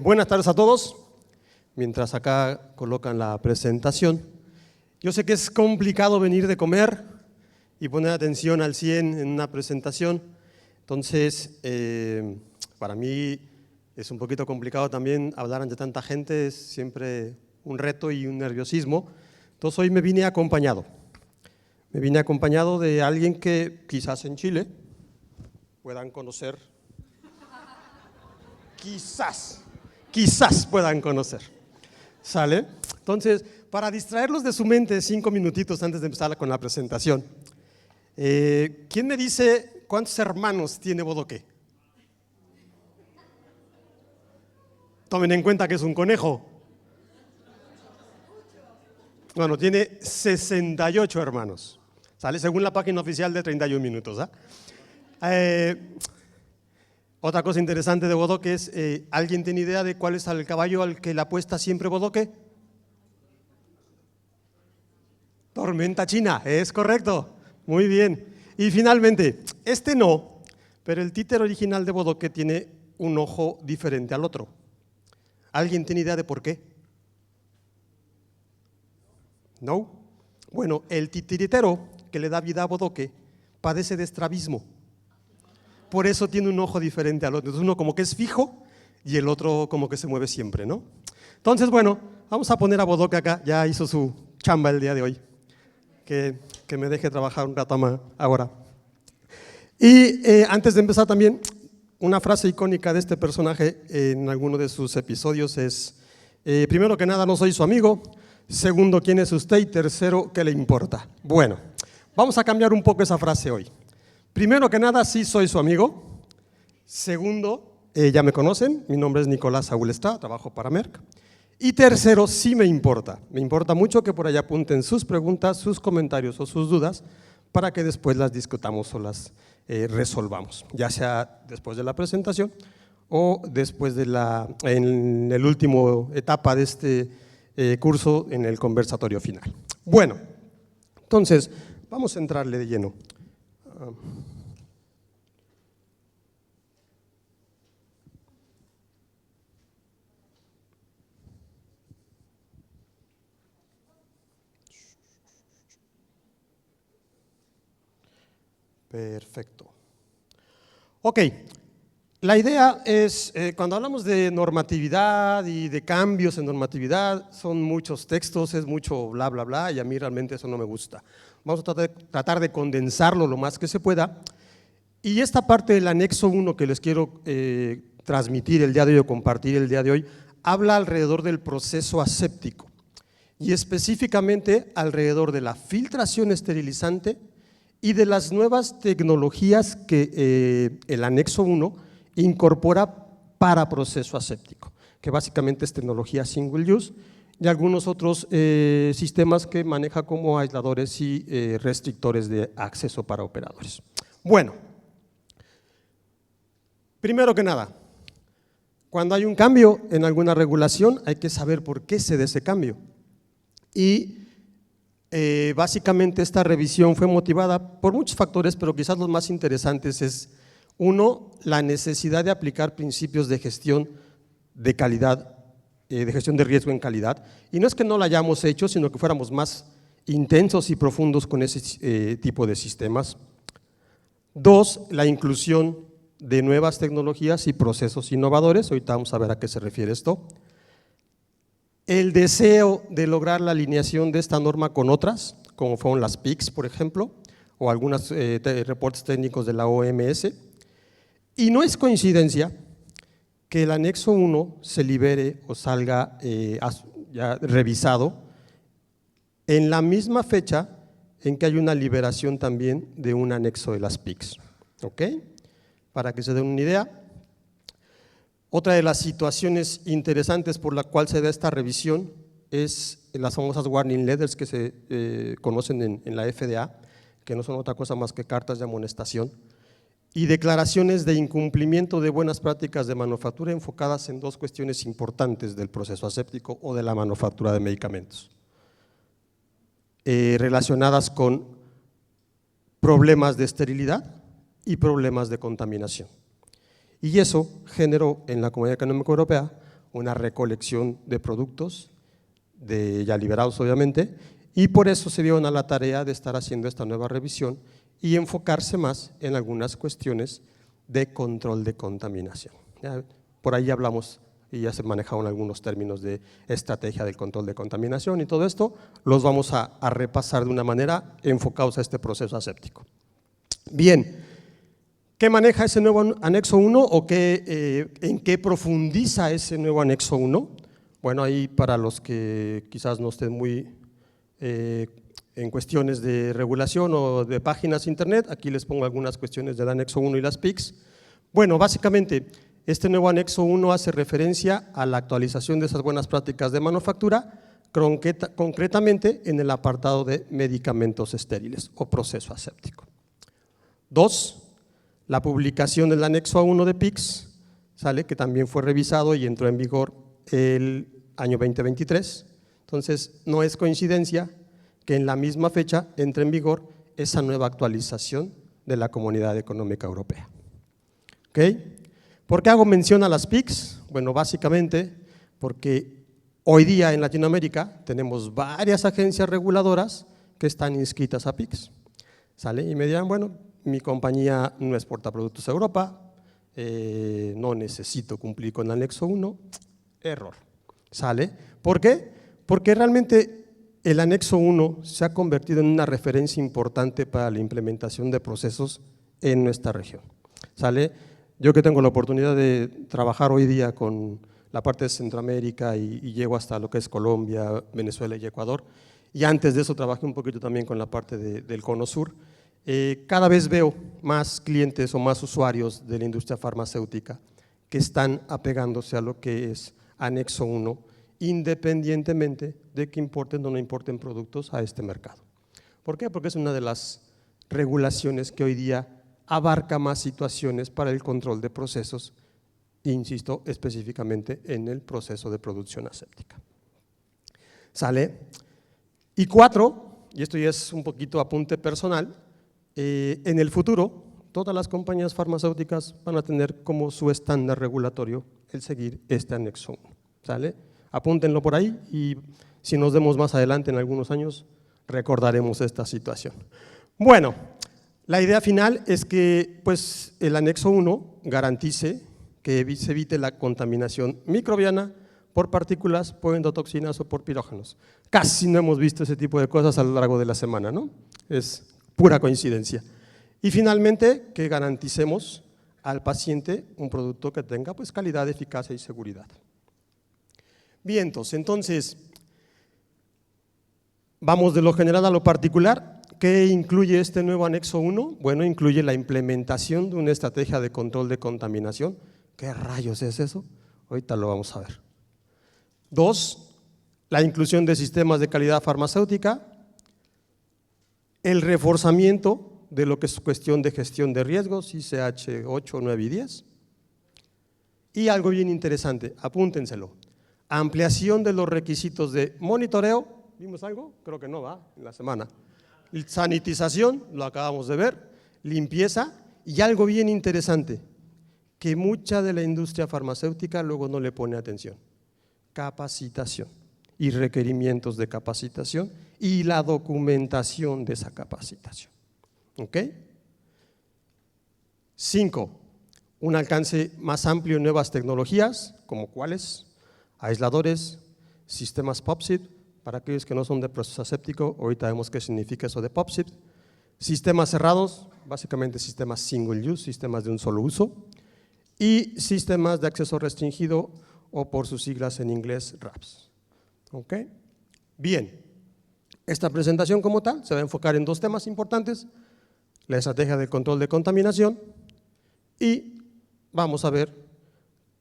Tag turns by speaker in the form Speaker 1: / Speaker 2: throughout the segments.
Speaker 1: Buenas tardes a todos. Mientras acá colocan la presentación, yo sé que es complicado venir de comer y poner atención al 100 en una presentación, entonces para mí es un poquito complicado también hablar ante tanta gente, es siempre un reto y un nerviosismo. Entonces hoy me vine acompañado de alguien que quizás en Chile puedan conocer, quizás puedan conocer, ¿sale? Entonces, para distraerlos de su mente 5 minutitos antes de empezar con la presentación, ¿quién me dice cuántos hermanos tiene Bodoque? Tomen en cuenta que es un conejo. Bueno, tiene 68 hermanos, ¿sale? Según la página oficial de 31 minutos, Otra cosa interesante de Bodoque es, ¿alguien tiene idea de cuál es el caballo al que le apuesta siempre Bodoque? Tormenta China, es correcto, muy bien. Y finalmente, este no, pero el títer original de Bodoque tiene un ojo diferente al otro. ¿Alguien tiene idea de por qué? ¿No? Bueno, el titiritero que le da vida a Bodoque padece de estrabismo. Por eso tiene un ojo diferente al otro. Entonces uno como que es fijo y el otro como que se mueve siempre, ¿no? Entonces, bueno, vamos a poner a Bodoque acá. Ya hizo su chamba el día de hoy. Que me deje trabajar un rato más ahora. Y antes de empezar también, una frase icónica de este personaje en alguno de sus episodios es: primero que nada, no soy su amigo. Segundo, ¿quién es usted? Y tercero, ¿qué le importa? Bueno, vamos a cambiar un poco esa frase hoy. Primero que nada, sí soy su amigo. Segundo, ya me conocen, mi nombre es Nicolás Saúl Estrada, trabajo para Merck. Y tercero, sí me importa mucho que por allá apunten sus preguntas, sus comentarios o sus dudas para que después las discutamos o las resolvamos, ya sea después de la presentación o después en el último etapa de este curso en el conversatorio final. Bueno, entonces vamos a entrarle de lleno. Perfecto. Ok, la idea es, cuando hablamos de normatividad y de cambios en normatividad, son muchos textos, es mucho bla, bla, bla, y a mí realmente eso no me gusta. Vamos a tratar de condensarlo lo más que se pueda. Y esta parte del anexo 1 que les quiero transmitir el día de hoy o compartir el día de hoy, habla alrededor del proceso aséptico y específicamente alrededor de la filtración esterilizante y de las nuevas tecnologías que el anexo 1 incorpora para proceso aséptico, que básicamente es tecnología single use y algunos otros sistemas que maneja como aisladores y restrictores de acceso para operadores. Bueno, primero que nada, cuando hay un cambio en alguna regulación hay que saber por qué se da ese cambio y básicamente esta revisión fue motivada por muchos factores, pero quizás los más interesantes es: uno, la necesidad de aplicar principios de gestión de calidad, de gestión de riesgo en calidad, y no es que no lo hayamos hecho, sino que fuéramos más intensos y profundos con ese tipo de sistemas. Dos, la inclusión de nuevas tecnologías y procesos innovadores, ahorita vamos a ver a qué se refiere esto. El deseo de lograr la alineación de esta norma con otras, como fueron las PICs, por ejemplo, o algunos reportes técnicos de la OMS. Y no es coincidencia que el anexo 1 se libere o salga ya revisado en la misma fecha en que hay una liberación también de un anexo de las PICs. ¿Ok? Para que se den una idea. Otra de las situaciones interesantes por la cual se da esta revisión es las famosas warning letters que se conocen en la FDA, que no son otra cosa más que cartas de amonestación, y declaraciones de incumplimiento de buenas prácticas de manufactura enfocadas en dos cuestiones importantes del proceso aséptico o de la manufactura de medicamentos, relacionadas con problemas de esterilidad y problemas de contaminación. Y eso generó en la Comunidad Económica Europea una recolección de productos, ya liberados obviamente, y por eso se dieron a la tarea de estar haciendo esta nueva revisión y enfocarse más en algunas cuestiones de control de contaminación. Ya, por ahí hablamos y ya se manejaron algunos términos de estrategia del control de contaminación y todo esto los vamos a repasar de una manera enfocados a este proceso aséptico. Bien, ¿qué maneja ese nuevo anexo 1 o en qué profundiza ese nuevo anexo 1? Bueno, ahí para los que quizás no estén muy en cuestiones de regulación o de páginas internet, aquí les pongo algunas cuestiones del anexo 1 y las PICs. Bueno, básicamente este nuevo anexo 1 hace referencia a la actualización de esas buenas prácticas de manufactura, concretamente en el apartado de medicamentos estériles o proceso aséptico. 2, la publicación del anexo 1 de PICs, que también fue revisado y entró en vigor el año 2023. Entonces, no es coincidencia que en la misma fecha entre en vigor esa nueva actualización de la Comunidad Económica Europea. ¿Okay? ¿Por qué hago mención a las PICs? Bueno, básicamente porque hoy día en Latinoamérica tenemos varias agencias reguladoras que están inscritas a PICs. Y me dirán, bueno, mi compañía no exporta productos a Europa, no necesito cumplir con el anexo 1, error. ¿Por qué? Porque realmente el anexo 1 se ha convertido en una referencia importante para la implementación de procesos en nuestra región. Yo que tengo la oportunidad de trabajar hoy día con la parte de Centroamérica y llego hasta lo que es Colombia, Venezuela y Ecuador, y antes de eso trabajé un poquito también con la parte del Cono Sur, cada vez veo más clientes o más usuarios de la industria farmacéutica que están apegándose a lo que es anexo 1, independientemente de que importen o no importen productos a este mercado. ¿Por qué? Porque es una de las regulaciones que hoy día abarca más situaciones para el control de procesos, insisto, específicamente en el proceso de producción aséptica. Y 4, y esto ya es un poquito apunte personal, en el futuro todas las compañías farmacéuticas van a tener como su estándar regulatorio el seguir este anexo 1. Apúntenlo por ahí y si nos vemos más adelante en algunos años recordaremos esta situación. Bueno, la idea final es que pues, el anexo 1 garantice que se evite la contaminación microbiana por partículas, por endotoxinas o por pirógenos. Casi no hemos visto ese tipo de cosas a lo largo de la semana, ¿no? Es pura coincidencia. Y finalmente, que garanticemos al paciente un producto que tenga pues, calidad, eficacia y seguridad. Bien, entonces, vamos de lo general a lo particular. ¿Qué incluye este nuevo anexo 1? Bueno, incluye la implementación de una estrategia de control de contaminación. ¿Qué rayos es eso? Ahorita lo vamos a ver. 2, la inclusión de sistemas de calidad farmacéutica, el reforzamiento de lo que es cuestión de gestión de riesgos, ICH 8, 9 y 10. Y algo bien interesante, apúntenselo, ampliación de los requisitos de monitoreo, ¿vimos algo? Creo que no, va, en la semana. Sanitización, lo acabamos de ver, limpieza y algo bien interesante, que mucha de la industria farmacéutica luego no le pone atención, capacitación y requerimientos de capacitación y la documentación de esa capacitación. ¿Ok? 5, un alcance más amplio en nuevas tecnologías, como cuáles, aisladores, sistemas POPSIT, para aquellos que no son de proceso aséptico, ahorita vemos qué significa eso de POPSIT, sistemas cerrados, básicamente sistemas single use, sistemas de un solo uso, y sistemas de acceso restringido o por sus siglas en inglés RAPS. ¿Ok? Bien, esta presentación como tal se va a enfocar en 2 temas importantes, la estrategia de control de contaminación y vamos a ver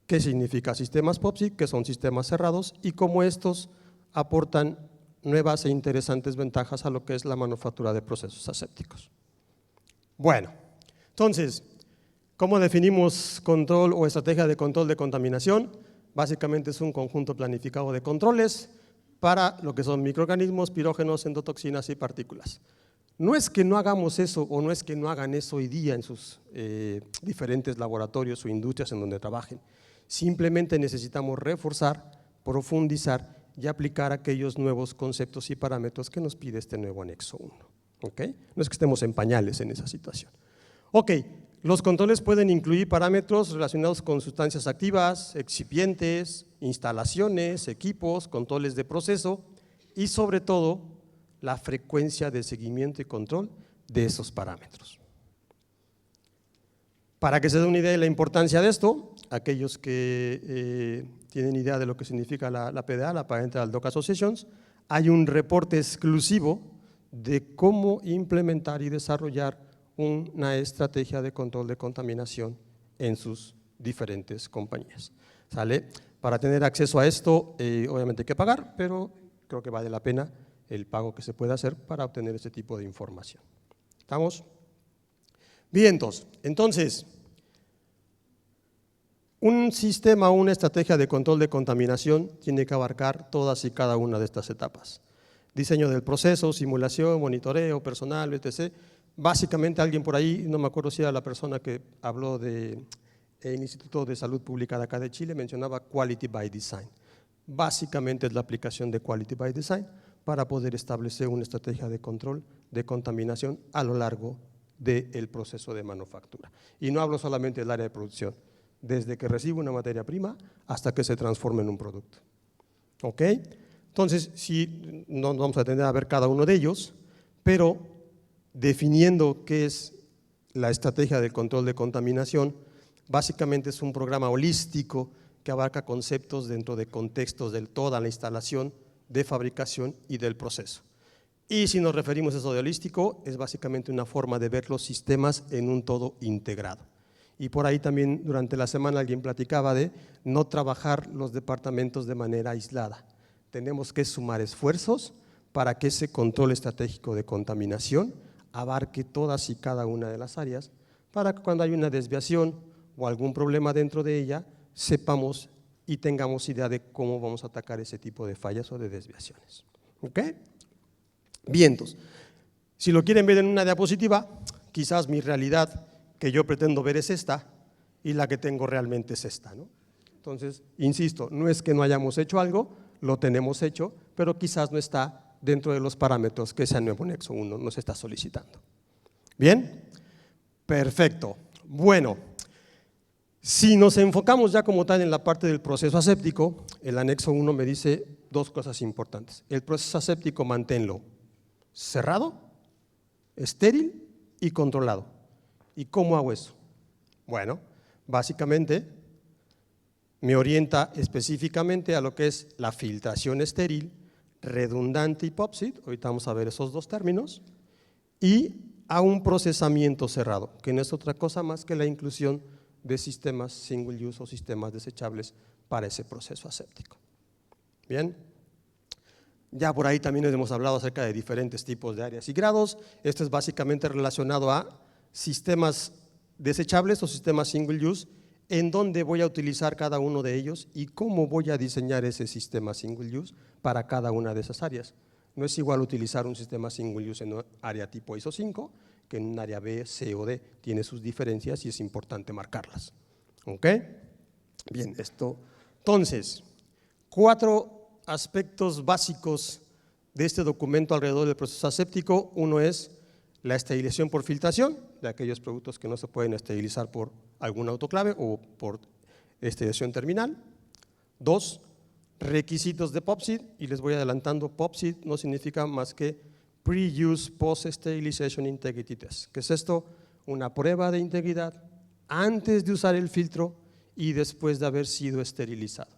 Speaker 1: qué significa sistemas POPSIT, que son sistemas cerrados y cómo estos aportan nuevas e interesantes ventajas a lo que es la manufactura de procesos asépticos. Bueno, entonces, ¿cómo definimos control o estrategia de control de contaminación? Básicamente es un conjunto planificado de controles para lo que son microorganismos, pirógenos, endotoxinas y partículas. No es que no hagamos eso o no es que no hagan eso hoy día en sus diferentes laboratorios o industrias en donde trabajen, Simplemente necesitamos reforzar, profundizar y aplicar aquellos nuevos conceptos y parámetros que nos pide este nuevo anexo 1. ¿Ok? No es que estemos en pañales en esa situación. Ok, los controles pueden incluir parámetros relacionados con sustancias activas, excipientes, instalaciones, equipos, controles de proceso y sobre todo la frecuencia de seguimiento y control de esos parámetros. Para que se den una idea de la importancia de esto, aquellos que tienen idea de lo que significa la PDA, la Parental Doc Associations, hay un reporte exclusivo de cómo implementar y desarrollar una estrategia de control de contaminación en sus diferentes compañías. ¿Sale? Para tener acceso a esto, obviamente hay que pagar, pero creo que vale la pena el pago que se puede hacer para obtener este tipo de información. ¿Estamos? Bien, entonces, un sistema o una estrategia de control de contaminación tiene que abarcar todas y cada una de estas etapas. Diseño del proceso, simulación, monitoreo, personal, etc. Básicamente alguien por ahí, no me acuerdo si era la persona que habló del Instituto de Salud Pública de acá de Chile, mencionaba Quality by Design. Básicamente es la aplicación de Quality by Design para poder establecer una estrategia de control de contaminación a lo largo del proceso de manufactura. Y no hablo solamente del área de producción, desde que recibo una materia prima hasta que se transforma en un producto. ¿Ok? Entonces, sí, no vamos a tener a ver cada uno de ellos, pero definiendo qué es la estrategia de control de contaminación, básicamente es un programa holístico que abarca conceptos dentro de contextos de toda la instalación de fabricación y del proceso. Y si nos referimos a eso de holístico, es básicamente una forma de ver los sistemas en un todo integrado. Y por ahí también durante la semana alguien platicaba de no trabajar los departamentos de manera aislada. Tenemos que sumar esfuerzos para que ese control estratégico de contaminación abarque todas y cada una de las áreas, para que cuando hay una desviación o algún problema dentro de ella, sepamos y tengamos idea de cómo vamos a atacar ese tipo de fallas o de desviaciones. ¿Ok? Bien, entonces, si lo quieren ver en una diapositiva, quizás mi realidad que yo pretendo ver es esta y la que tengo realmente es esta, ¿no? Entonces, insisto, no es que no hayamos hecho algo, lo tenemos hecho, pero quizás no está dentro de los parámetros que ese nuevo anexo 1 nos está solicitando. ¿Bien? Perfecto. Bueno, si nos enfocamos ya como tal en la parte del proceso aséptico, el anexo 1 me dice dos cosas importantes. El proceso aséptico manténlo cerrado, estéril y controlado. ¿Y cómo hago eso? Bueno, básicamente me orienta específicamente a lo que es la filtración estéril, redundante y POPSIT, ahorita vamos a ver esos dos términos, y a un procesamiento cerrado, que no es otra cosa más que la inclusión de sistemas single use o sistemas desechables para ese proceso aséptico. Bien, ya por ahí también hemos hablado acerca de diferentes tipos de áreas y grados. Esto es básicamente relacionado a sistemas desechables o sistemas single use, en dónde voy a utilizar cada uno de ellos y cómo voy a diseñar ese sistema single use para cada una de esas áreas. No es igual utilizar un sistema single use en un área tipo ISO 5 que en un área B, C o D. Tiene sus diferencias y es importante marcarlas. ¿Ok? Bien, esto. Entonces, 4 aspectos básicos de este documento alrededor del proceso aséptico. Uno es la esterilización por filtración, de aquellos productos que no se pueden esterilizar por algún autoclave o por esterilización terminal. 2, requisitos de POPSIT, y les voy adelantando, POPSIT no significa más que Pre-Use Post-Sterilization Integrity Test. ¿Qué es esto? Una prueba de integridad antes de usar el filtro y después de haber sido esterilizado.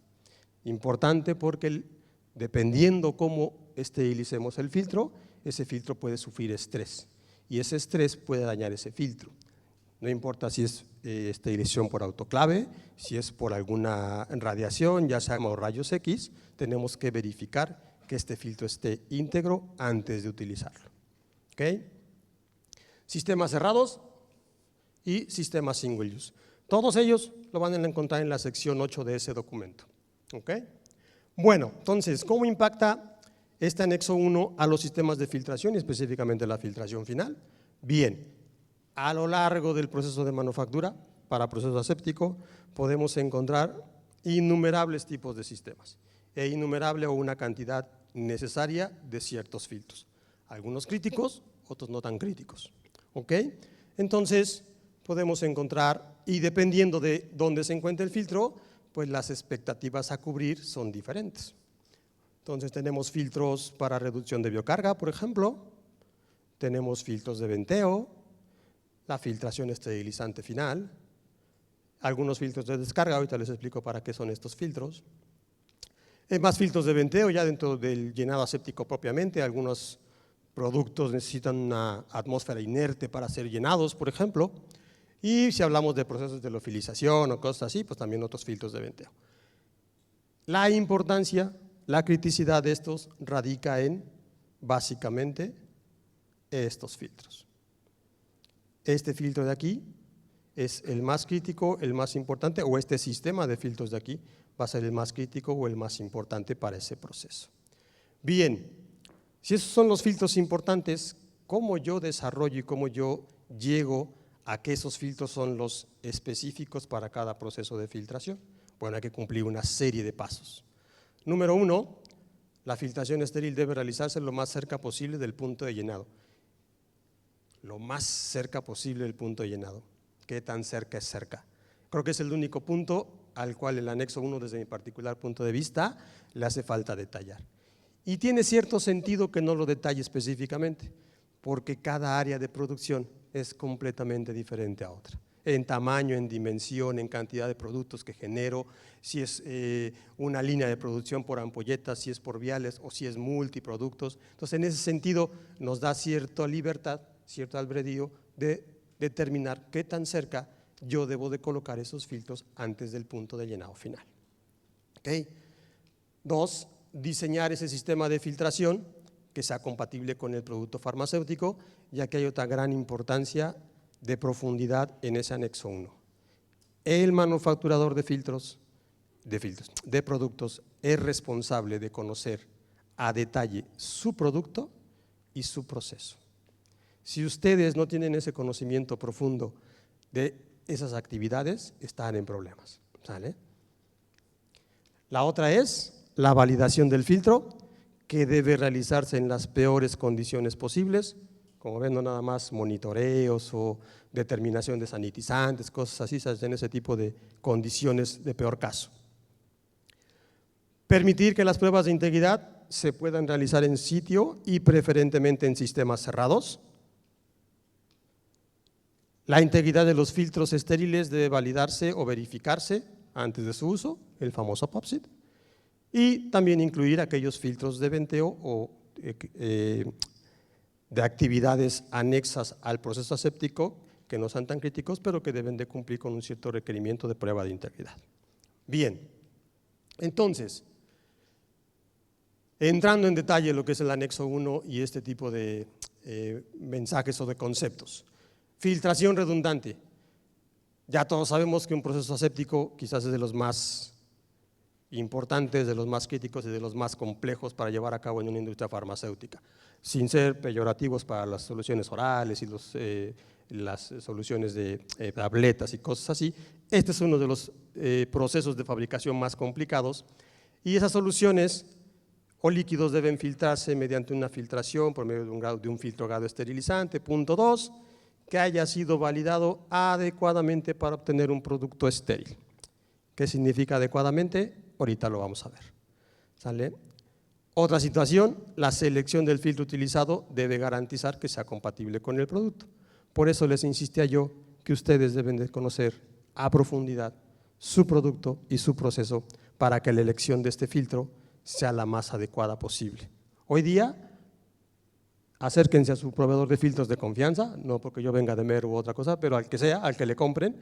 Speaker 1: Importante porque dependiendo cómo esterilicemos el filtro, ese filtro puede sufrir estrés y ese estrés puede dañar ese filtro. No importa si es esterilización por autoclave, si es por alguna radiación, ya sea rayos X, tenemos que verificar que este filtro esté íntegro antes de utilizarlo. ¿Ok? Sistemas cerrados y sistemas single use. Todos ellos lo van a encontrar en la sección 8 de ese documento. ¿Ok? Bueno, entonces, ¿cómo impacta este anexo 1 a los sistemas de filtración y específicamente la filtración final? Bien, a lo largo del proceso de manufactura para proceso aséptico podemos encontrar innumerables tipos de sistemas e innumerable o una cantidad necesaria de ciertos filtros, algunos críticos, otros no tan críticos, ¿ok? Entonces podemos encontrar, y dependiendo de dónde se encuentre el filtro, pues las expectativas a cubrir son diferentes. Entonces tenemos filtros para reducción de biocarga, por ejemplo, tenemos filtros de venteo, la filtración esterilizante final, algunos filtros de descarga, ahorita les explico para qué son estos filtros. Más filtros de venteo ya dentro del llenado aséptico propiamente, algunos productos necesitan una atmósfera inerte para ser llenados, por ejemplo, y si hablamos de procesos de liofilización o cosas así, pues también otros filtros de venteo. La importancia, la criticidad de estos radica en, básicamente, estos filtros. Este filtro de aquí es el más crítico, el más importante, o este sistema de filtros de aquí va a ser el más crítico o el más importante para ese proceso. Bien, si esos son los filtros importantes, ¿cómo yo desarrollo y cómo yo llego a que esos filtros son los específicos para cada proceso de filtración? Bueno, hay que cumplir una serie de pasos. Número 1, la filtración estéril debe realizarse lo más cerca posible del punto de llenado. Lo más cerca posible del punto de llenado. ¿Qué tan cerca es cerca? Creo que es el único punto al cual el anexo 1, desde mi particular punto de vista, le hace falta detallar. Y tiene cierto sentido que no lo detalle específicamente, porque cada área de producción es completamente diferente a otra. En tamaño, en dimensión, en cantidad de productos que genero, si es una línea de producción por ampolletas, si es por viales o si es multiproductos. Entonces, en ese sentido, nos da cierta libertad, cierto albedrío de determinar qué tan cerca yo debo de colocar esos filtros antes del punto de llenado final. ¿Okay? 2, diseñar ese sistema de filtración que sea compatible con el producto farmacéutico, ya que hay otra gran importancia de profundidad en ese anexo 1. El manufacturador de productos es responsable de conocer a detalle su producto y su proceso. Si ustedes no tienen ese conocimiento profundo de esas actividades, están en problemas, ¿sale? La otra es la validación del filtro, que debe realizarse en las peores condiciones posibles, como ven, no nada más monitoreos o determinación de sanitizantes, cosas así, en ese tipo de condiciones de peor caso. Permitir que las pruebas de integridad se puedan realizar en sitio y preferentemente en sistemas cerrados. La integridad de los filtros estériles debe validarse o verificarse antes de su uso, el famoso POPSIT, y también incluir aquellos filtros de venteo o de actividades anexas al proceso aséptico que no sean tan críticos, pero que deben de cumplir con un cierto requerimiento de prueba de integridad. Bien, entonces, entrando en detalle lo que es el anexo 1 y este tipo de mensajes o de conceptos. Filtración redundante. Ya todos sabemos que un proceso aséptico quizás es de los más importantes, de los más críticos y de los más complejos para llevar a cabo en una industria farmacéutica, sin ser peyorativos para las soluciones orales y las soluciones de tabletas y cosas así. Este es uno de los procesos de fabricación más complicados y esas soluciones o líquidos deben filtrarse mediante una filtración por medio de un filtro grado esterilizante. Punto 2, que haya sido validado adecuadamente para obtener un producto estéril. ¿Qué significa adecuadamente? Ahorita lo vamos a ver. ¿Sale? Otra situación, la selección del filtro utilizado debe garantizar que sea compatible con el producto. Por eso les insistía yo que ustedes deben de conocer a profundidad su producto y su proceso para que la elección de este filtro sea la más adecuada posible. Hoy día, acérquense a su proveedor de filtros de confianza, no porque yo venga de Mer u otra cosa, pero al que sea, al que le compren,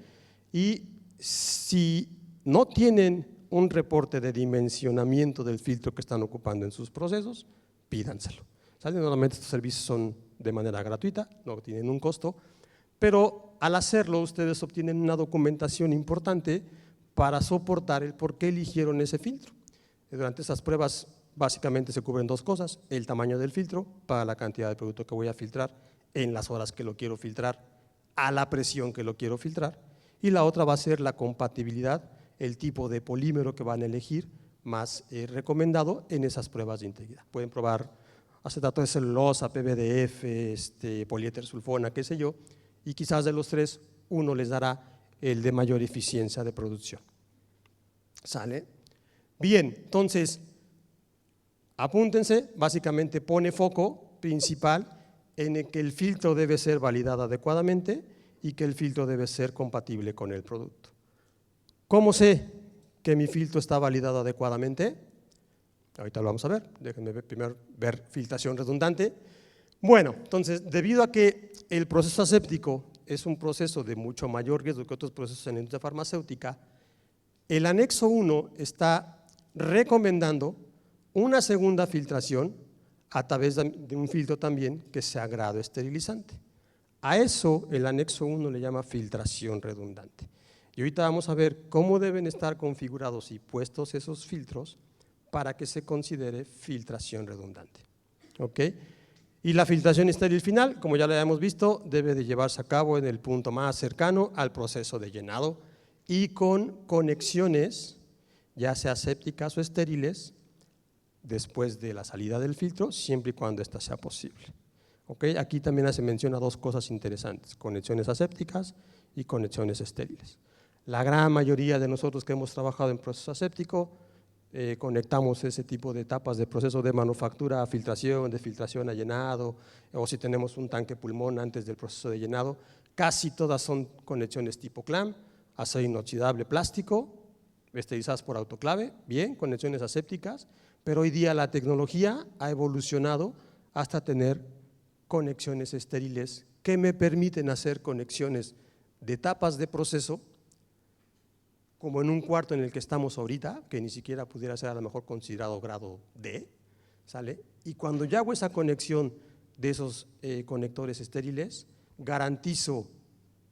Speaker 1: y si no tienen un reporte de dimensionamiento del filtro que están ocupando en sus procesos, pídanselo. ¿Sale? Normalmente estos servicios son de manera gratuita, no tienen un costo, pero al hacerlo ustedes obtienen una documentación importante para soportar el por qué eligieron ese filtro. Durante esas pruebas básicamente se cubren dos cosas: el tamaño del filtro para la cantidad de producto que voy a filtrar, en las horas que lo quiero filtrar, a la presión que lo quiero filtrar, y la otra va a ser la compatibilidad el tipo de polímero que van a elegir más recomendado en esas pruebas de integridad. Pueden probar acetato de celulosa, PVDF, poliéter sulfona, qué sé yo, y quizás de los tres uno les dará el de mayor eficiencia de producción. ¿Sale? Bien, entonces, apúntense, básicamente pone foco principal en el que el filtro debe ser validado adecuadamente y que el filtro debe ser compatible con el producto. ¿Cómo sé que mi filtro está validado adecuadamente? Ahorita lo vamos a ver, déjenme primero ver filtración redundante. Bueno, entonces, debido a que el proceso aséptico es un proceso de mucho mayor riesgo que otros procesos en la industria farmacéutica, el anexo 1 está recomendando una segunda filtración a través de un filtro también que sea grado esterilizante. A eso el anexo 1 le llama filtración redundante. Y ahorita vamos a ver cómo deben estar configurados y puestos esos filtros para que se considere filtración redundante. ¿Ok? Y la filtración estéril final, como ya lo habíamos visto, debe de llevarse a cabo en el punto más cercano al proceso de llenado y con conexiones, ya sea asépticas o estériles, después de la salida del filtro, siempre y cuando ésta sea posible. ¿Okay? Aquí también se menciona dos cosas interesantes, conexiones asépticas y conexiones estériles. La gran mayoría de nosotros que hemos trabajado en proceso aséptico, conectamos ese tipo de etapas de proceso de manufactura a filtración, de filtración a llenado, o si tenemos un tanque pulmón antes del proceso de llenado, casi todas son conexiones tipo CLAM, acero inoxidable plástico, esterilizadas por autoclave, bien, conexiones asépticas, pero hoy día la tecnología ha evolucionado hasta tener conexiones estériles que me permiten hacer conexiones de etapas de proceso, como en un cuarto en el que estamos ahorita, que ni siquiera pudiera ser a lo mejor considerado grado D, ¿sale? Y cuando yo hago esa conexión de esos conectores estériles, garantizo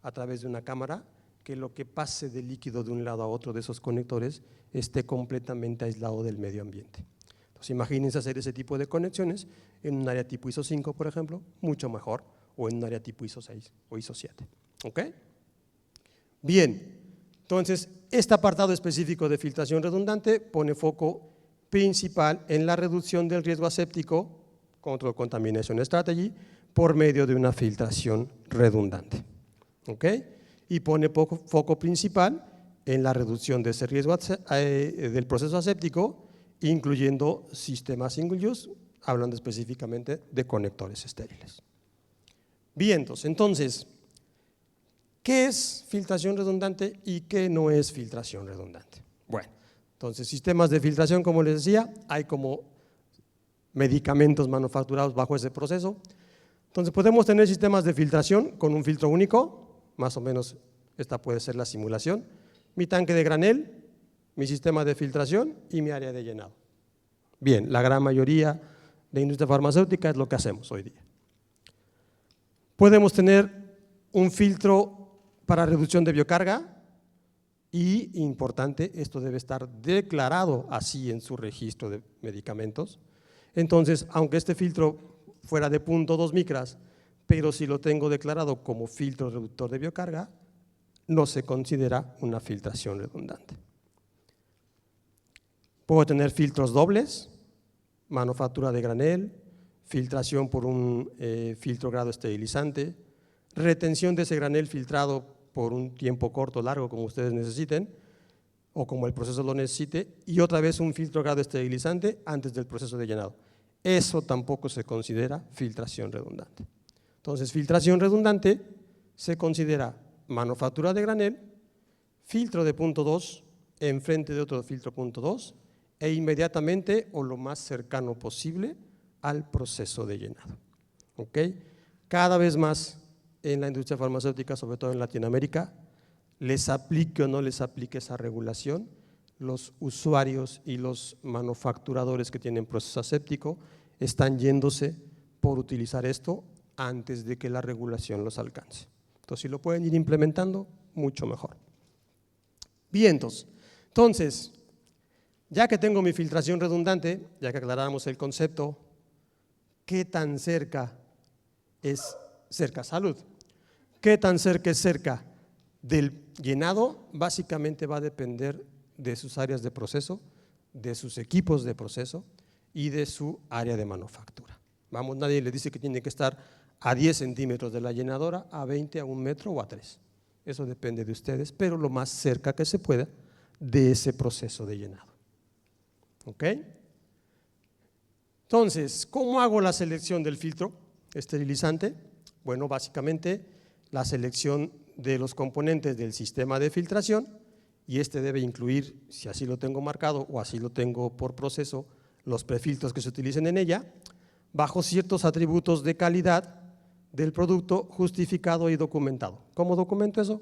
Speaker 1: a través de una cámara que lo que pase de líquido de un lado a otro de esos conectores esté completamente aislado del medio ambiente. Entonces imagínense hacer ese tipo de conexiones en un área tipo ISO 5, por ejemplo, mucho mejor, o en un área tipo ISO 6 o ISO 7. ¿Ok? Bien, entonces este apartado específico de filtración redundante pone foco principal en la reducción del riesgo aséptico, Control Contamination Strategy, por medio de una filtración redundante. ¿Ok? Y pone foco principal en la reducción de ese riesgo del proceso aséptico, incluyendo sistemas single use, hablando específicamente de conectores estériles. Bien, entonces, ¿qué es filtración redundante y qué no es filtración redundante? Bueno, entonces sistemas de filtración, como les decía, hay como medicamentos manufacturados bajo ese proceso. Entonces podemos tener sistemas de filtración con un filtro único, más o menos esta puede ser la simulación, mi tanque de granel, mi sistema de filtración y mi área de llenado. Bien, la gran mayoría de industria farmacéutica es lo que hacemos hoy día. Podemos tener un filtro para reducción de biocarga y, importante, esto debe estar declarado así en su registro de medicamentos. Entonces, aunque este filtro fuera de 0.2 micras, pero si lo tengo declarado como filtro reductor de biocarga, no se considera una filtración redundante. Puedo tener filtros dobles, manufactura de granel, filtración por un filtro grado esterilizante, retención de ese granel filtrado por un tiempo corto o largo, como ustedes necesiten, o como el proceso lo necesite, y otra vez un filtro grado esterilizante antes del proceso de llenado. Eso tampoco se considera filtración redundante. Entonces, filtración redundante se considera manufactura de granel, filtro de 0.2 enfrente de otro filtro 0.2 e inmediatamente o lo más cercano posible al proceso de llenado. ¿Ok? Cada vez más en la industria farmacéutica, sobre todo en Latinoamérica, les aplique o no les aplique esa regulación, los usuarios y los manufacturadores que tienen proceso aséptico están yéndose por utilizar esto antes de que la regulación los alcance. Entonces, si lo pueden ir implementando, mucho mejor. Bien, entonces, ya que tengo mi filtración redundante, ya que aclaramos el concepto, ¿qué tan cerca es cerca salud? ¿Qué tan cerca es cerca? Del llenado básicamente va a depender de sus áreas de proceso, de sus equipos de proceso y de su área de manufactura. Vamos, nadie le dice que tiene que estar a 10 centímetros de la llenadora, a 20, a 1 metro o a 3. Eso depende de ustedes, pero lo más cerca que se pueda de ese proceso de llenado. ¿Ok? Entonces, ¿cómo hago la selección del filtro esterilizante? Bueno, básicamente la selección de los componentes del sistema de filtración, y este debe incluir, si así lo tengo marcado o así lo tengo por proceso, los prefiltros que se utilicen en ella, bajo ciertos atributos de calidad del producto justificado y documentado. ¿Cómo documento eso?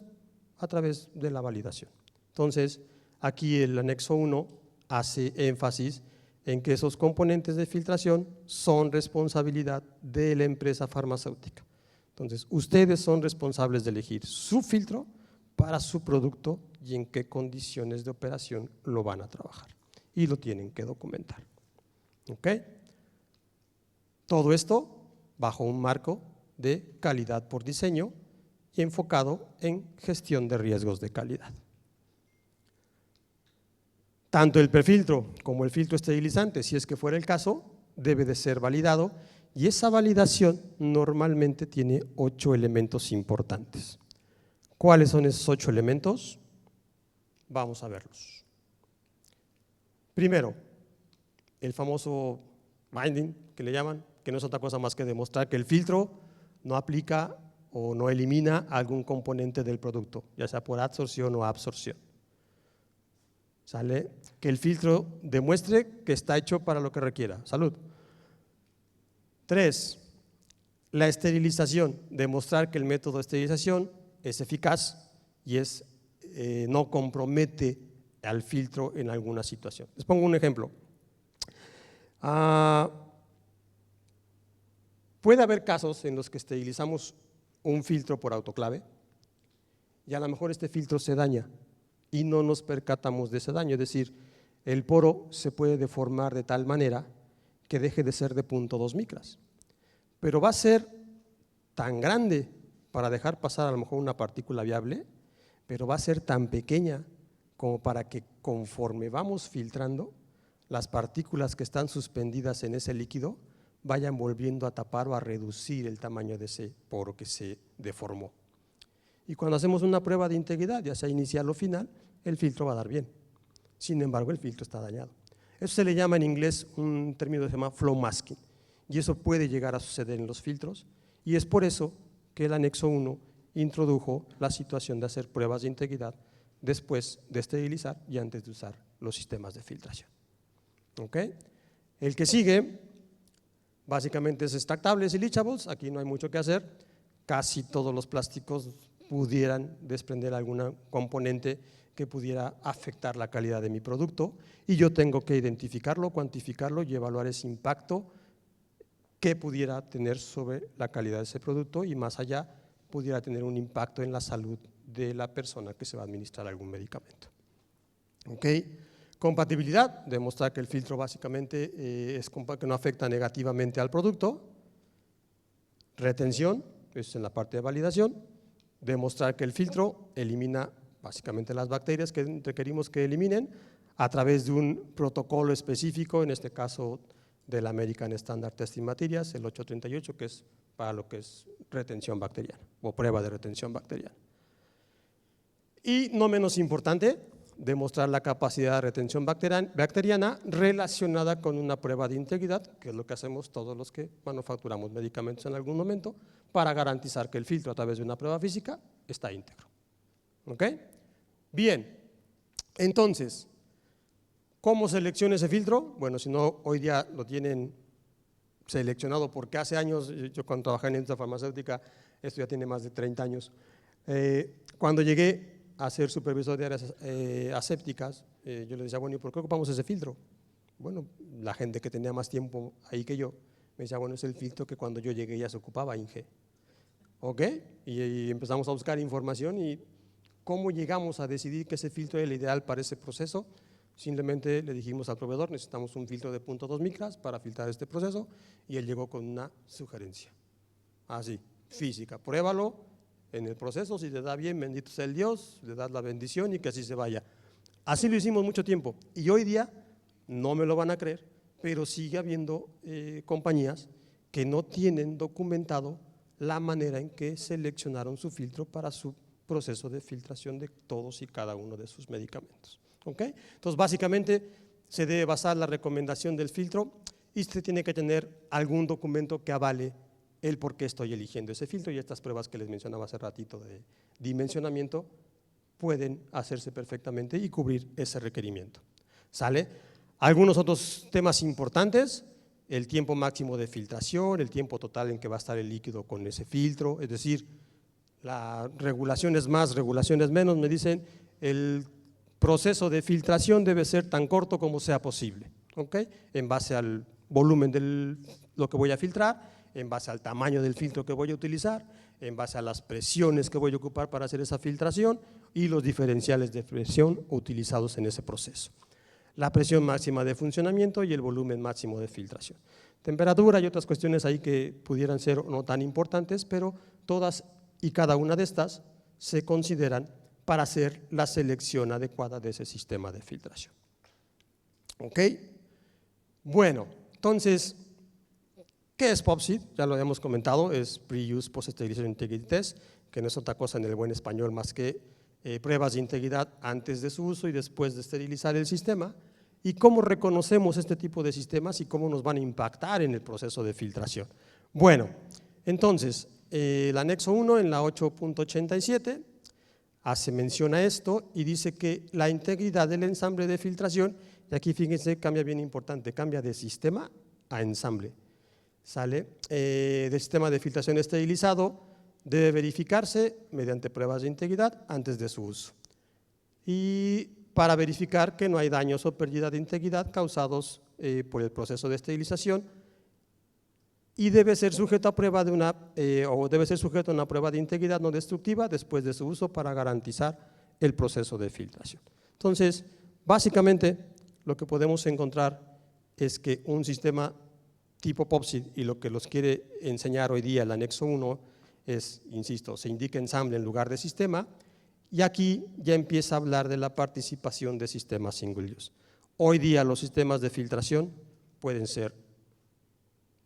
Speaker 1: A través de la validación. Entonces, aquí el anexo 1 hace énfasis en que esos componentes de filtración son responsabilidad de la empresa farmacéutica. Entonces, ustedes son responsables de elegir su filtro para su producto y en qué condiciones de operación lo van a trabajar. Y lo tienen que documentar. ¿Ok? Todo esto bajo un marco de calidad por diseño y enfocado en gestión de riesgos de calidad. Tanto el prefiltro como el filtro esterilizante, si es que fuera el caso, debe de ser validado, y esa validación normalmente tiene 8 elementos importantes. ¿Cuáles son esos 8 elementos? Vamos a verlos. Primero, el famoso binding, que le llaman, que no es otra cosa más que demostrar que el filtro no aplica o no elimina algún componente del producto, ya sea por adsorción o absorción. ¿Sale? Que el filtro demuestre que está hecho para lo que requiera. Salud. 3. La esterilización, demostrar que el método de esterilización es eficaz y no compromete al filtro en alguna situación. Les pongo un ejemplo. Puede haber casos en los que esterilizamos un filtro por autoclave y a lo mejor este filtro se daña y no nos percatamos de ese daño, es decir, el poro se puede deformar de tal manera que deje de ser de 0.2 micras, pero va a ser tan grande para dejar pasar a lo mejor una partícula viable, pero va a ser tan pequeña como para que conforme vamos filtrando, las partículas que están suspendidas en ese líquido vayan volviendo a tapar o a reducir el tamaño de ese poro que se deformó. Y cuando hacemos una prueba de integridad, ya sea inicial o final, el filtro va a dar bien. Sin embargo, el filtro está dañado. Eso se le llama en inglés un término que se llama flow masking, y eso puede llegar a suceder en los filtros, y es por eso que el anexo 1 introdujo la situación de hacer pruebas de integridad después de esterilizar y antes de usar los sistemas de filtración. ¿Ok? El que sigue básicamente es extractables y leachables. Aquí no hay mucho que hacer, casi todos los plásticos pudieran desprender algún componente que pudiera afectar la calidad de mi producto, y yo tengo que identificarlo, cuantificarlo y evaluar ese impacto que pudiera tener sobre la calidad de ese producto, y más allá pudiera tener un impacto en la salud de la persona que se va a administrar algún medicamento. ¿Ok? Compatibilidad, demostrar que el filtro básicamente que no afecta negativamente al producto. Retención, es en la parte de validación, demostrar que el filtro elimina básicamente las bacterias que requerimos que eliminen a través de un protocolo específico, en este caso del American Standard Testing Materials, el 838, que es para lo que es retención bacteriana o prueba de retención bacteriana. Y no menos importante, demostrar la capacidad de retención bacteriana relacionada con una prueba de integridad, que es lo que hacemos todos los que manufacturamos medicamentos en algún momento, para garantizar que el filtro a través de una prueba física está íntegro. ¿Ok? Bien, entonces, ¿cómo selecciona ese filtro? Bueno, si no, hoy día lo tienen seleccionado, porque hace años, yo cuando trabajé en la industria farmacéutica, esto ya tiene más de 30 años, cuando llegué a ser supervisor de áreas asépticas, yo le decía, bueno, ¿y por qué ocupamos ese filtro? Bueno, la gente que tenía más tiempo ahí que yo, me decía, bueno, es el filtro que cuando yo llegué ya se ocupaba, Inge. ¿Ok? Y empezamos a buscar información, y ¿cómo llegamos a decidir que ese filtro era el ideal para ese proceso? Simplemente le dijimos al proveedor, necesitamos un filtro de 0.2 micras para filtrar este proceso, y él llegó con una sugerencia, así, física, pruébalo, en el proceso, si te da bien, bendito sea el Dios, le das la bendición y que así se vaya. Así lo hicimos mucho tiempo y hoy día, no me lo van a creer, pero sigue habiendo compañías que no tienen documentado la manera en que seleccionaron su filtro para su proceso de filtración de todos y cada uno de sus medicamentos. ¿Okay? Entonces, básicamente, se debe basar la recomendación del filtro y usted tiene que tener algún documento que avale el por qué estoy eligiendo ese filtro, y estas pruebas que les mencionaba hace ratito de dimensionamiento pueden hacerse perfectamente y cubrir ese requerimiento. ¿Sale? Algunos otros temas importantes: el tiempo máximo de filtración, el tiempo total en que va a estar el líquido con ese filtro, es decir, las regulaciones más, regulaciones menos, me dicen el proceso de filtración debe ser tan corto como sea posible, ¿ok? En base al volumen de lo que voy a filtrar, en base al tamaño del filtro que voy a utilizar, en base a las presiones que voy a ocupar para hacer esa filtración y los diferenciales de presión utilizados en ese proceso. La presión máxima de funcionamiento y el volumen máximo de filtración. Temperatura y otras cuestiones ahí que pudieran ser no tan importantes, pero todas y cada una de estas se consideran para hacer la selección adecuada de ese sistema de filtración. ¿Ok? Bueno, entonces, ¿qué es POPSI? Ya lo habíamos comentado, es Pre-Use Post-Sterilization Integrity Test, que no es otra cosa en el buen español más que pruebas de integridad antes de su uso y después de esterilizar el sistema. ¿Y cómo reconocemos este tipo de sistemas y cómo nos van a impactar en el proceso de filtración? Bueno, entonces, el anexo 1 en la 8.87 hace mención a esto y dice que la integridad del ensamble de filtración, y aquí fíjense, cambia bien importante, cambia de sistema a ensamble. ¿Sale? Del sistema de filtración esterilizado debe verificarse mediante pruebas de integridad antes de su uso. Y para verificar que no hay daños o pérdida de integridad causados por el proceso de esterilización, y debe ser sujeto a prueba de una prueba de integridad no destructiva después de su uso para garantizar el proceso de filtración. Entonces, básicamente lo que podemos encontrar es que un sistema tipo POPSI, y lo que los quiere enseñar hoy día el anexo 1 es, insisto, se indica ensamble en lugar de sistema, y aquí ya empieza a hablar de la participación de sistemas single use. Hoy día los sistemas de filtración pueden ser,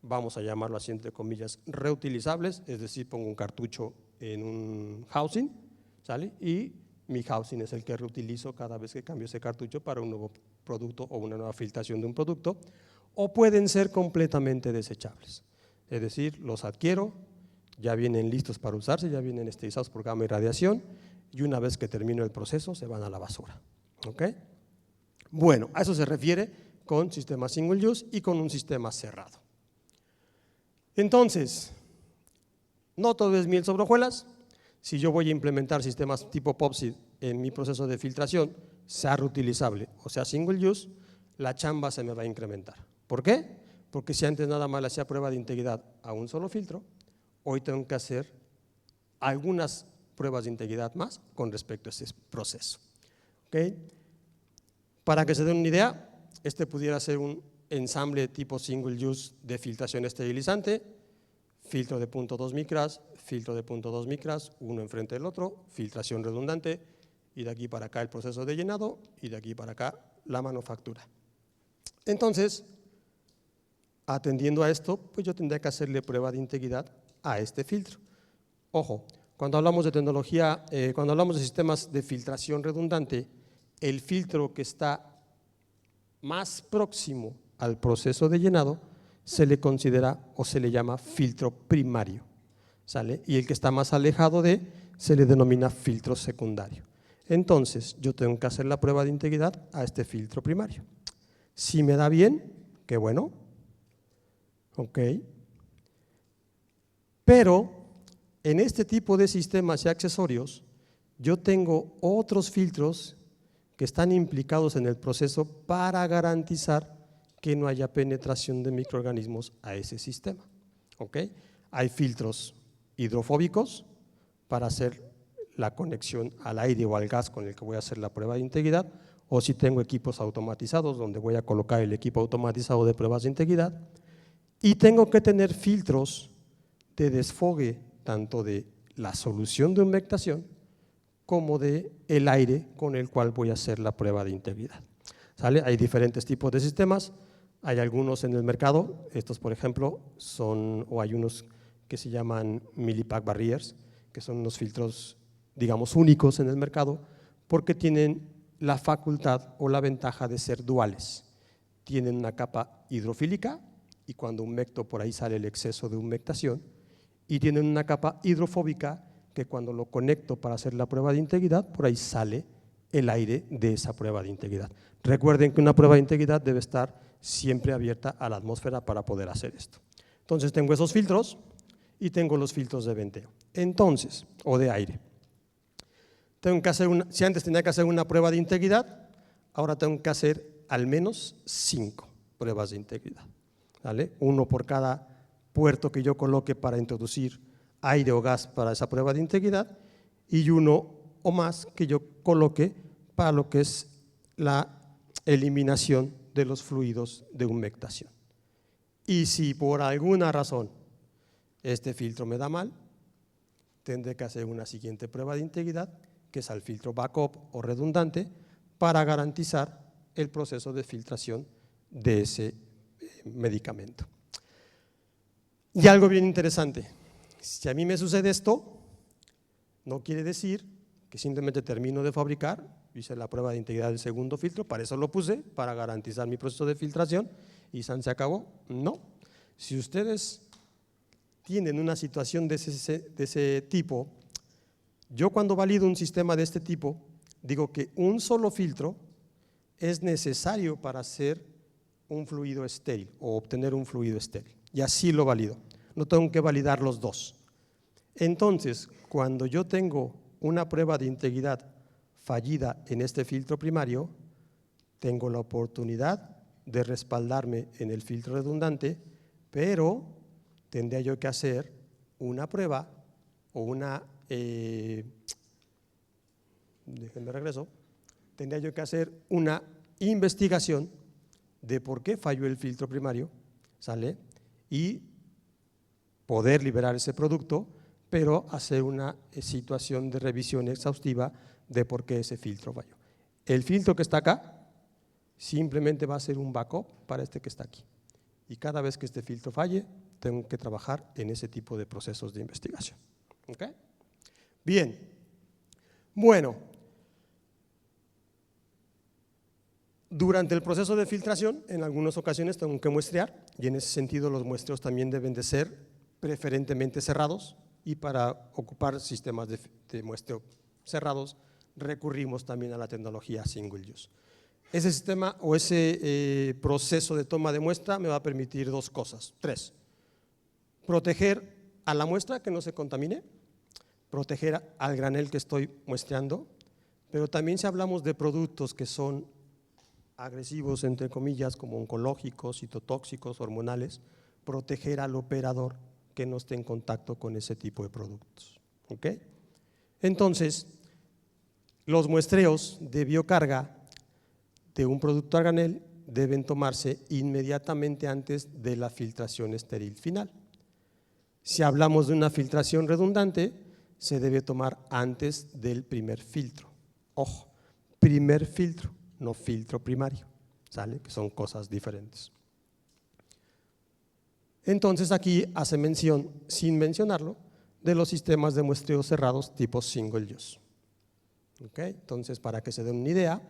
Speaker 1: vamos a llamarlo así entre comillas, reutilizables, es decir, pongo un cartucho en un housing, ¿sale? Y mi housing es el que reutilizo cada vez que cambio ese cartucho para un nuevo producto o una nueva filtración de un producto, o pueden ser completamente desechables, es decir, los adquiero, ya vienen listos para usarse, ya vienen esterilizados por gamma y radiación, y una vez que termino el proceso se van a la basura. ¿Ok? Bueno, a eso se refiere con sistema single use y con un sistema cerrado. Entonces, no todo es miel sobre hojuelas. Si yo voy a implementar sistemas tipo POPSI en mi proceso de filtración, sea reutilizable o sea single use, la chamba se me va a incrementar. ¿Por qué? Porque si antes nada más le hacía prueba de integridad a un solo filtro, hoy tengo que hacer algunas pruebas de integridad más con respecto a ese proceso. ¿Okay? Para que se den una idea, este pudiera ser un ensamble tipo single use de filtración esterilizante, filtro de 0.2 micras, filtro de 0.2 micras, uno enfrente del otro, filtración redundante, y de aquí para acá el proceso de llenado, y de aquí para acá la manufactura. Entonces, atendiendo a esto, pues yo tendría que hacerle prueba de integridad a este filtro. Ojo, cuando hablamos de tecnología, cuando hablamos de sistemas de filtración redundante, el filtro que está más próximo al proceso de llenado se le considera o se le llama filtro primario, ¿sale? Y el que está más alejado se le denomina filtro secundario. Entonces, yo tengo que hacer la prueba de integridad a este filtro primario. Si me da bien, qué bueno, ok, pero en este tipo de sistemas y accesorios, yo tengo otros filtros que están implicados en el proceso para garantizar que no haya penetración de microorganismos a ese sistema. ¿Okay? Hay filtros hidrofóbicos para hacer la conexión al aire o al gas con el que voy a hacer la prueba de integridad, o si tengo equipos automatizados donde voy a colocar el equipo automatizado de pruebas de integridad, y tengo que tener filtros de desfogue tanto de la solución de humectación como de el aire con el cual voy a hacer la prueba de integridad. ¿Sale? Hay diferentes tipos de sistemas, hay algunos en el mercado, estos por ejemplo son, o hay unos que se llaman Millipack Barriers, que son unos filtros, digamos, únicos en el mercado, porque tienen la facultad o la ventaja de ser duales. Tienen una capa hidrofílica y cuando humecto por ahí sale el exceso de humectación, y tienen una capa hidrofóbica que cuando lo conecto para hacer la prueba de integridad, por ahí sale el aire de esa prueba de integridad. Recuerden que una prueba de integridad debe estar siempre abierta a la atmósfera para poder hacer esto. Entonces tengo esos filtros y tengo los filtros de venteo. Entonces, o de aire. Tengo que hacer si antes tenía que hacer una prueba de integridad, ahora tengo que hacer al menos 5 pruebas de integridad. ¿Vale? Uno por cada puerto que yo coloque para introducir aire o gas para esa prueba de integridad y uno o más que yo coloque para lo que es la eliminación de los fluidos de humectación. Y si por alguna razón este filtro me da mal, tendré que hacer una siguiente prueba de integridad, que es el filtro backup o redundante, para garantizar el proceso de filtración de ese medicamento. Y algo bien interesante, si a mí me sucede esto, no quiere decir que simplemente termino de fabricar, hice la prueba de integridad del segundo filtro, para eso lo puse, para garantizar mi proceso de filtración y se acabó. No, si ustedes tienen una situación de ese tipo, yo cuando valido un sistema de este tipo, digo que un solo filtro es necesario para hacer un fluido estéril o obtener un fluido estéril, y así lo valido, no tengo que validar los dos. Entonces, cuando yo tengo una prueba de integridad fallida en este filtro primario, tengo la oportunidad de respaldarme en el filtro redundante, pero tendría yo que hacer una prueba o tendría yo que hacer una investigación de por qué falló el filtro primario, ¿sale? Y poder liberar ese producto, pero hacer una situación de revisión exhaustiva de por qué ese filtro falló. El filtro que está acá simplemente va a ser un backup para este que está aquí. Y cada vez que este filtro falle, tengo que trabajar en ese tipo de procesos de investigación. ¿Ok? Bien. Bueno, durante el proceso de filtración, en algunas ocasiones tengo que muestrear, y en ese sentido los muestreos también deben de ser preferentemente cerrados, y para ocupar sistemas de muestreo cerrados recurrimos también a la tecnología single use. Ese sistema o ese proceso de toma de muestra me va a permitir 2 cosas, 3. Proteger a la muestra que no se contamine, proteger al granel que estoy muestreando, pero también si hablamos de productos que son agresivos, entre comillas, como oncológicos, citotóxicos, hormonales, proteger al operador que no esté en contacto con ese tipo de productos. ¿Ok? Entonces, los muestreos de biocarga de un producto a granel deben tomarse inmediatamente antes de la filtración estéril final. Si hablamos de una filtración redundante, se debe tomar antes del primer filtro. Ojo, primer filtro, no filtro primario, ¿sale? Que son cosas diferentes. Entonces aquí hace mención, sin mencionarlo, de los sistemas de muestreo cerrados tipo single use. ¿Ok? Entonces, para que se den una idea,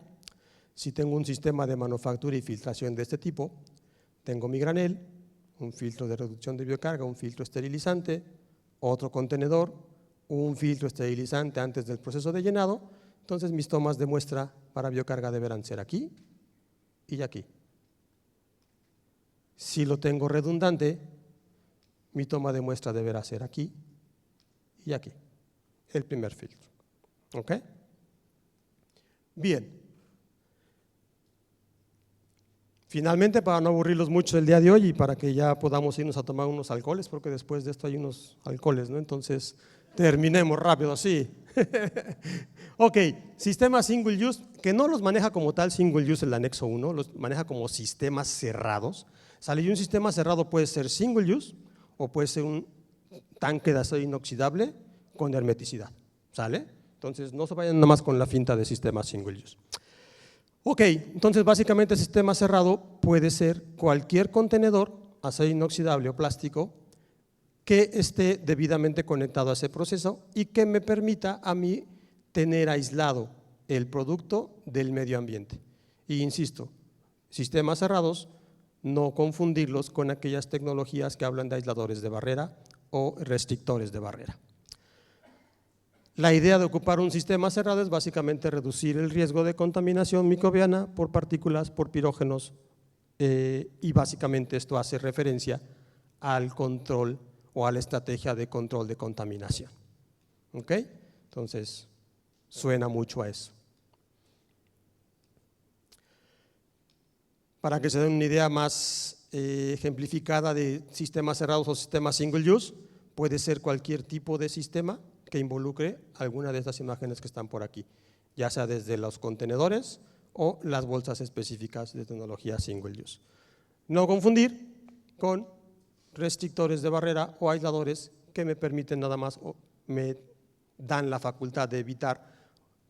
Speaker 1: si tengo un sistema de manufactura y filtración de este tipo, tengo mi granel, un filtro de reducción de biocarga, un filtro esterilizante, otro contenedor, un filtro esterilizante antes del proceso de llenado. Entonces mis tomas de muestra para biocarga deberán ser aquí y aquí. Si lo tengo redundante, mi toma de muestra deberá ser aquí y aquí, el primer filtro. ¿Ok? Bien. Finalmente, para no aburrirlos mucho el día de hoy y para que ya podamos irnos a tomar unos alcoholes, porque después de esto hay unos alcoholes, ¿no? Entonces, terminemos rápido, sí. Ok, sistema single use, que no los maneja como tal single use el anexo 1, los maneja como sistemas cerrados. ¿Sale? Y un sistema cerrado puede ser single use o puede ser un tanque de acero inoxidable con hermeticidad, ¿sale? Entonces, no se vayan nada más con la finta de sistema single use. Ok, entonces básicamente el sistema cerrado puede ser cualquier contenedor, acero inoxidable o plástico, que esté debidamente conectado a ese proceso y que me permita a mí tener aislado el producto del medio ambiente. Y insisto, sistemas cerrados, no confundirlos con aquellas tecnologías que hablan de aisladores de barrera o restrictores de barrera. La idea de ocupar un sistema cerrado es básicamente reducir el riesgo de contaminación microbiana por partículas, por pirógenos, y básicamente esto hace referencia al control o a la estrategia de control de contaminación. ¿Ok? Entonces, suena mucho a eso. Para que se den una idea más ejemplificada de sistemas cerrados o sistemas single use, puede ser cualquier tipo de sistema que involucre alguna de estas imágenes que están por aquí, ya sea desde los contenedores o las bolsas específicas de tecnología single use. No confundir con restrictores de barrera o aisladores que me permiten nada más o me dan la facultad de evitar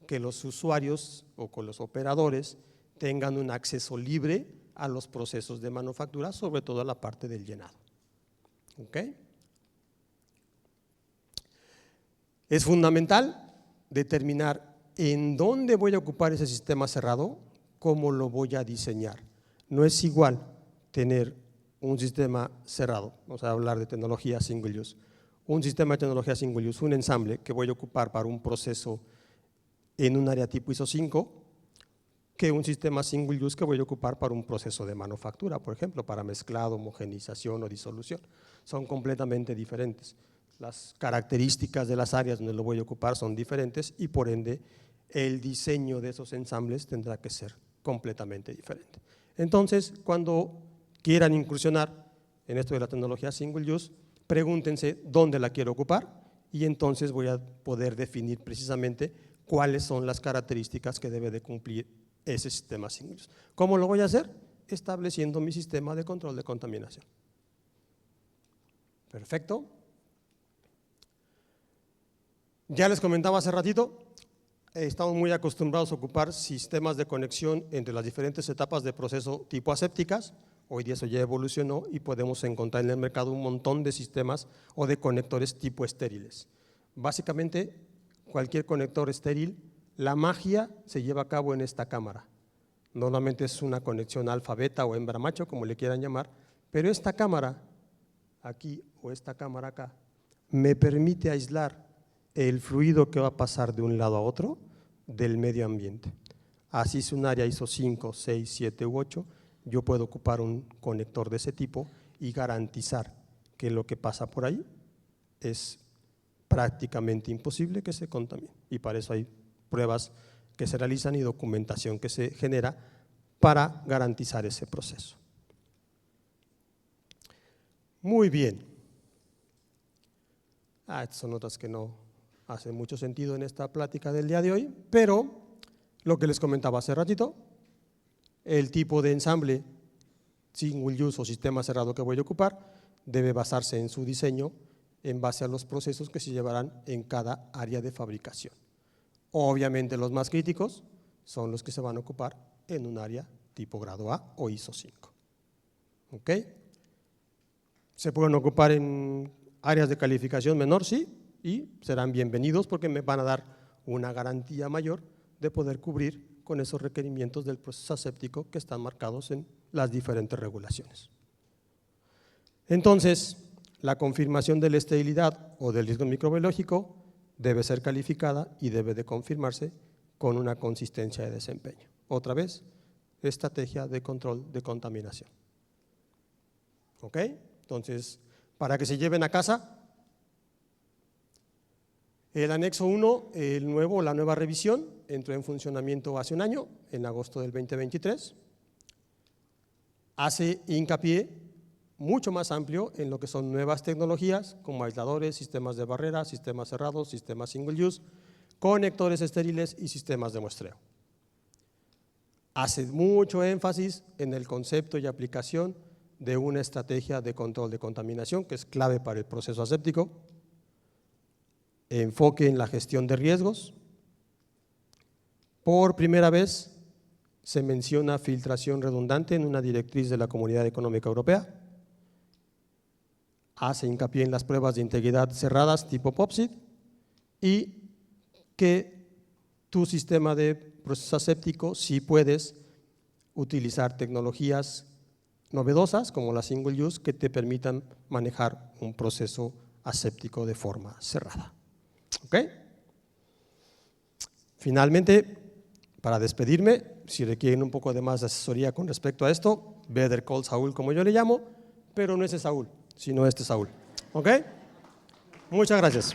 Speaker 1: que los usuarios o con los operadores tengan un acceso libre a los procesos de manufactura, sobre todo a la parte del llenado. ¿Ok? Es fundamental determinar en dónde voy a ocupar ese sistema cerrado, cómo lo voy a diseñar. No es igual tener un sistema cerrado, vamos a hablar de tecnología single use, un sistema de tecnología single use, un ensamble que voy a ocupar para un proceso en un área tipo ISO 5, que un sistema single use que voy a ocupar para un proceso de manufactura, por ejemplo, para mezclado, homogenización o disolución. Son completamente diferentes. Las características de las áreas donde lo voy a ocupar son diferentes y por ende el diseño de esos ensambles tendrá que ser completamente diferente. Entonces, cuando quieran incursionar en esto de la tecnología single use, pregúntense dónde la quiero ocupar y entonces voy a poder definir precisamente cuáles son las características que debe de cumplir ese sistema single use. ¿Cómo lo voy a hacer? Estableciendo mi sistema de control de contaminación. Perfecto. Ya les comentaba hace ratito, estamos muy acostumbrados a ocupar sistemas de conexión entre las diferentes etapas de proceso tipo asépticas. Hoy día eso ya evolucionó y podemos encontrar en el mercado un montón de sistemas o de conectores tipo estériles. Básicamente, cualquier conector estéril, la magia se lleva a cabo en esta cámara. Normalmente es una conexión alfa, beta o hembra macho, como le quieran llamar, pero esta cámara aquí o esta cámara acá me permite aislar el fluido que va a pasar de un lado a otro del medio ambiente. Así es un área ISO 5, 6, 7 u 8, yo puedo ocupar un conector de ese tipo y garantizar que lo que pasa por ahí es prácticamente imposible que se contamine. Y para eso hay pruebas que se realizan y documentación que se genera para garantizar ese proceso. Muy bien. Estas son otras que no hace mucho sentido en esta plática del día de hoy, pero lo que les comentaba hace ratito, el tipo de ensamble single use o sistema cerrado que voy a ocupar debe basarse en su diseño en base a los procesos que se llevarán en cada área de fabricación. Obviamente los más críticos son los que se van a ocupar en un área tipo grado A o ISO 5. ¿Ok? Se pueden ocupar en áreas de calificación menor, sí, y serán bienvenidos porque me van a dar una garantía mayor de poder cubrir con esos requerimientos del proceso aséptico que están marcados en las diferentes regulaciones. Entonces, la confirmación de la esterilidad o del riesgo microbiológico debe ser calificada y debe de confirmarse con una consistencia de desempeño. Otra vez, estrategia de control de contaminación. ¿Ok? Entonces, para que se lleven a casa, el anexo 1, la nueva revisión, entró en funcionamiento hace un año, en agosto del 2023. Hace hincapié mucho más amplio en lo que son nuevas tecnologías como aisladores, sistemas de barrera, sistemas cerrados, sistemas single use, conectores estériles y sistemas de muestreo. Hace mucho énfasis en el concepto y aplicación de una estrategia de control de contaminación que es clave para el proceso aséptico. enfoque en la gestión de riesgos. Por primera vez se menciona filtración redundante en una directriz de la Comunidad Económica Europea. Hace hincapié en las pruebas de integridad cerradas tipo POPSIT y que tu sistema de proceso aséptico sí puedes utilizar tecnologías novedosas como la single use que te permitan manejar un proceso aséptico de forma cerrada. ¿Ok? Finalmente, para despedirme, si requieren un poco de más de asesoría con respecto a esto, Better Call Saúl, como yo le llamo, pero no ese Saúl, sino este Saúl. ¿Ok? Muchas gracias.